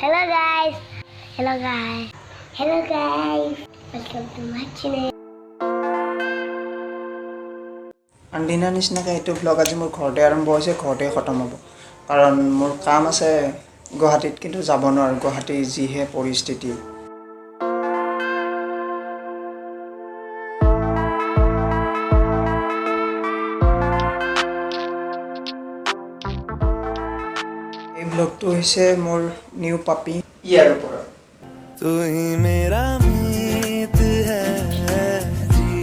Hello guys. Hello guys. Hello guys. Welcome to my channel. আন্দিনা নিচিনাকৈ এইটো blog আজি মোৰ ঘৰতে আৰম্ভ হৈছে ঘৰতে খতম হ'ব কাৰণ মোৰ কাম আছে গুৱাহাটীত কিন্তু যাব নোৱাৰো গুৱাহাটী যিহে পৰিস্থিতি এই ব্লগটো হৈছে মোৰ নিউ পাপি ইয়াৰ ওপৰত तू ही मेरा मीत है जी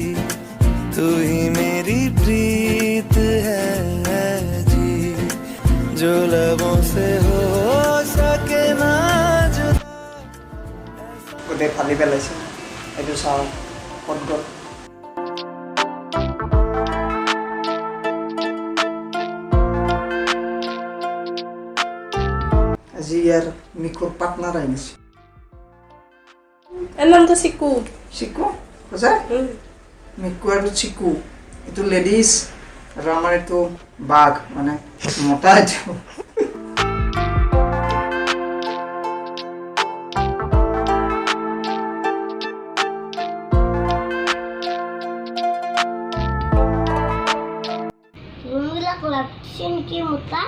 तू ही मेरी प्रीत है जी जो लबों से हो सके ना जुदा গোটেই ফালি পেলাইছে এইটো চাওঁ ক'ত গ'ল আজি ইয়াৰ মিকুৰ পাৰ্টনাৰ আহিছে এর নাম তো সিকু চিকু বুঝা মিকু আর চিকু এটা লেডিস আর আমার একটু বাঘ মানে মোটা আছে Mulak laksin ki muta.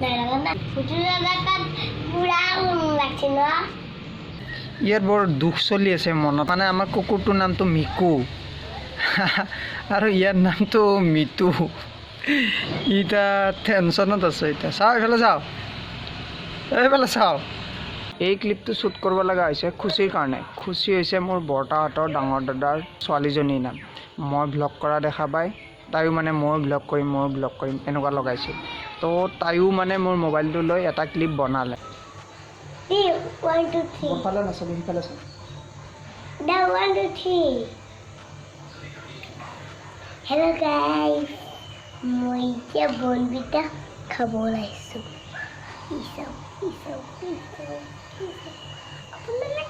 Nalaga futura dakat pura laksin na. ইয়াৰ বৰ দুখ চলি আছে মনত মানে আমাৰ কুকুৰটোৰ নামটো মিকু আৰু ইয়াৰ নামটো মিতু ইটা টেনশ্যনত আছে এতিয়া চাওঁ এইফালে চাওঁ এই ক্লিপটো শ্বুট কৰিব লগা হৈছে খুচিৰ কাৰণে খুচি হৈছে মোৰ বৰ্তাহঁতৰ ডাঙৰ দাদাৰ ছোৱালীজনীৰ নাম মই ভ্লগ কৰা দেখা পাই তাইও মানে মই ভ্লগ কৰিম এনেকুৱা লগাইছে তো তাইও মানে মোৰ মোবাইলটো লৈ এটা ক্লিপ বনালে 1, 2, 3. সিফালে নাচাবি সিফালে চাবি Now 1, 2, 3. Hello guys. Moi ya bonbita khabolaisu. Isau. Apa nama